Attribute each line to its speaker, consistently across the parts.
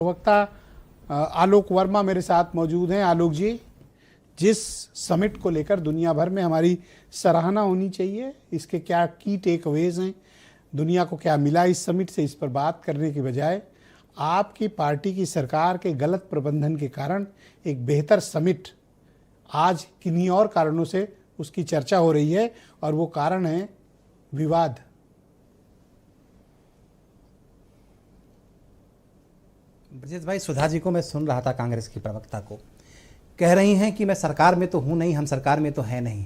Speaker 1: प्रवक्ता आलोक वर्मा मेरे साथ मौजूद हैं। आलोक जी, जिस समिट को लेकर दुनिया भर में हमारी सराहना होनी चाहिए, इसके क्या की टेक अवेज हैं, दुनिया को क्या मिला इस समिट से, इस पर बात करने की बजाय आपकी पार्टी की सरकार के गलत प्रबंधन के कारण एक बेहतर समिट आज किन्हीं और कारणों से उसकी चर्चा हो रही है, और वो कारण है विवाद।
Speaker 2: ब्रजेश भाई, सुधा जी को मैं सुन रहा था, कांग्रेस की प्रवक्ता को कह रही हैं कि मैं सरकार में तो हूं नहीं, हम सरकार में तो है नहीं।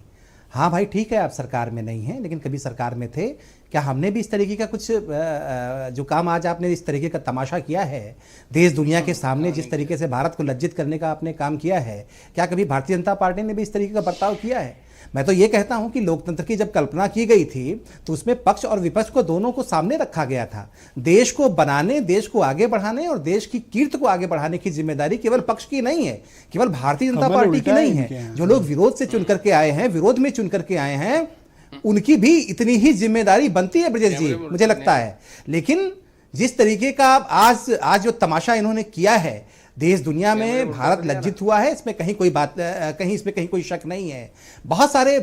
Speaker 2: हाँ भाई, ठीक है, आप सरकार में नहीं हैं, लेकिन कभी सरकार में थे क्या? हमने भी इस तरीके का कुछ जो काम आज आपने इस तरीके का तमाशा किया है देश दुनिया के सामने, जिस तरीके से भारत को लज्जित करने का आपने काम किया है, क्या कभी भारतीय जनता पार्टी ने भी इस तरीके का बर्ताव किया है? मैं तो ये कहता हूं कि लोकतंत्र की जब कल्पना की गई थी तो उसमें पक्ष और विपक्ष को दोनों को सामने रखा गया था। देश को बनाने, देश को आगे बढ़ाने और देश की कीर्ति को आगे बढ़ाने की जिम्मेदारी केवल पक्ष की नहीं है, केवल भारतीय जनता पार्टी की नहीं है। जो लोग विरोध से चुन करके आए हैं, विरोध में चुन करके आए हैं, उनकी भी इतनी ही जिम्मेदारी बनती है ब्रजेश जी, मुझे लगता है। लेकिन जिस तरीके का आज जो तमाशा इन्होंने किया है देश दुनिया में, भारत लज्जित हुआ है, इसमें कहीं कोई बात, इसमें कहीं कोई शक नहीं है। बहुत सारे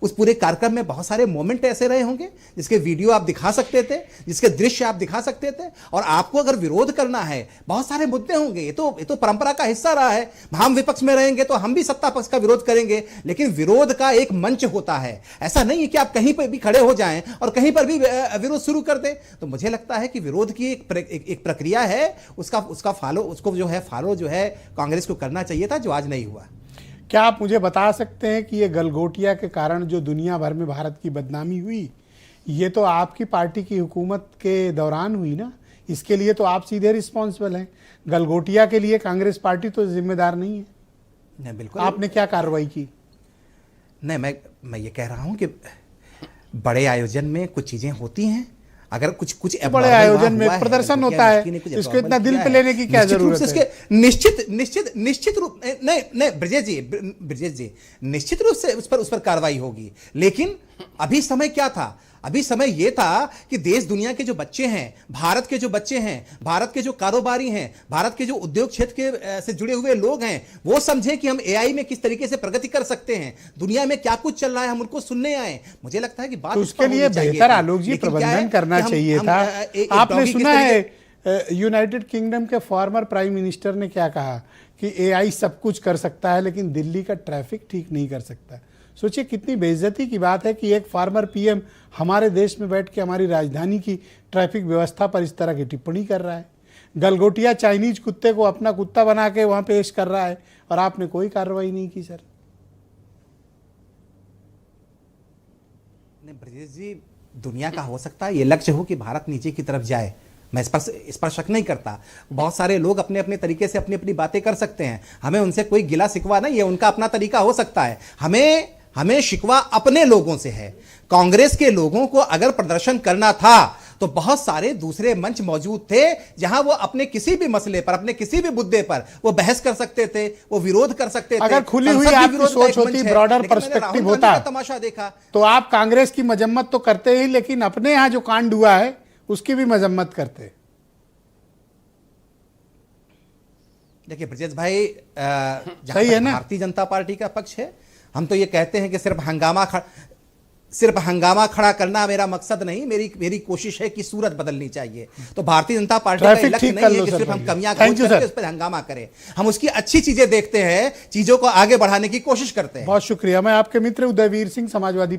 Speaker 2: उस पूरे कार्यक्रम में बहुत सारे मोमेंट ऐसे रहे होंगे जिसके वीडियो आप दिखा सकते थे, जिसके दृश्य आप दिखा सकते थे। और आपको अगर विरोध करना है, बहुत सारे मुद्दे होंगे, ये तो परंपरा का हिस्सा रहा है। हम विपक्ष में रहेंगे तो हम भी सत्ता पक्ष का विरोध करेंगे, लेकिन विरोध का एक मंच होता है। ऐसा नहीं है कि आप कहीं पर भी खड़े हो जाएं और कहीं पर भी विरोध शुरू कर दें। तो मुझे लगता है कि विरोध की एक प्रक्रिया है, उसका फॉलो जो है कांग्रेस को करना चाहिए था, जो आज नहीं हुआ।
Speaker 1: क्या आप मुझे बता सकते हैं कि ये गलगोटिया के कारण जो दुनिया भर में भारत की बदनामी हुई, ये तो आपकी पार्टी की हुकूमत के दौरान हुई ना? इसके लिए तो आप सीधे रिस्पॉन्सिबल हैं। गलगोटिया के लिए कांग्रेस पार्टी तो जिम्मेदार नहीं है।
Speaker 2: नहीं, बिल्कुल।
Speaker 1: आपने क्या कार्रवाई की?
Speaker 2: नहीं, मैं ये कह रहा हूं कि बड़े आयोजन में कुछ चीजें होती हैं। अगर कुछ
Speaker 1: बड़े आयोजन में प्रदर्शन होता है, इसको इतना दिल पे लेने की क्या जरूरत है?
Speaker 2: निश्चित रूप नहीं ब्रजेश जी, निश्चित रूप से उस पर कार्रवाई होगी। लेकिन अभी समय क्या था? अभी समय यह था कि देश दुनिया के जो बच्चे हैं, भारत के जो बच्चे हैं, भारत के जो कारोबारी हैं, भारत के जो उद्योग क्षेत्र के से जुड़े हुए लोग हैं, वो समझें कि हम एआई में किस तरीके से प्रगति कर सकते हैं, दुनिया में क्या कुछ चल रहा है, हम उनको सुनने आए। मुझे लगता है कि बात
Speaker 1: उसके लिए बेहतर आलोक जी प्रबंधन करना चाहिए था। आपने सुना है यूनाइटेड किंगडम के फॉर्मर प्राइम मिनिस्टर ने क्या कहा कि एआई सब कुछ कर सकता है लेकिन दिल्ली का ट्रैफिक ठीक नहीं कर सकता। सोचिए कितनी बेइज्जती की बात है कि एक फार्मर पीएम हमारे देश में बैठ के हमारी राजधानी की ट्रैफिक व्यवस्था पर इस तरह की टिप्पणी कर रहा है। गलगोटिया चाइनीज कुत्ते को अपना कुत्ता बना के वहां पेश कर रहा है, और आपने कोई कार्रवाई नहीं की। सर
Speaker 2: नहीं ब्रजेश जी, दुनिया का हो सकता है ये लक्ष्य हो कि भारत नीचे की तरफ जाए, मैं इस पर शक नहीं करता। बहुत सारे लोग अपने अपने तरीके से अपनी अपनी बातें कर सकते हैं, हमें उनसे कोई गिला शिकवा नहीं है, उनका अपना तरीका हो सकता है। हमें शिकवा अपने लोगों से है। कांग्रेस के लोगों को अगर प्रदर्शन करना था तो बहुत सारे दूसरे मंच मौजूद थे जहां वो अपने किसी भी मसले पर, अपने किसी भी मुद्दे पर वो बहस कर सकते थे, वो विरोध कर सकते थे।
Speaker 1: अगर खुली हुई आपकी सोच होती, ब्रॉडर पर्सपेक्टिव होता,
Speaker 2: तमाशा देखा
Speaker 1: तो आप कांग्रेस की मजम्मत तो करते ही, लेकिन अपने यहां जो कांड हुआ है उसकी भी मजम्मत करते।
Speaker 2: देखिए ब्रजेश भाई,
Speaker 1: सही है ना,
Speaker 2: भारतीय जनता पार्टी का पक्ष है, हम तो ये कहते हैं कि सिर्फ हंगामा खड़ा करना मेरा मकसद नहीं, मेरी कोशिश है कि सूरत बदलनी चाहिए। तो भारतीय जनता पार्टी का लक्ष्य नहीं है कि सिर्फ हम कमियां खोज उस पर हंगामा करें, हम उसकी अच्छी चीजें देखते हैं, चीजों को आगे बढ़ाने की कोशिश करते हैं।
Speaker 1: बहुत शुक्रिया। मैं आपके मित्र उदयवीर सिंह, समाजवादी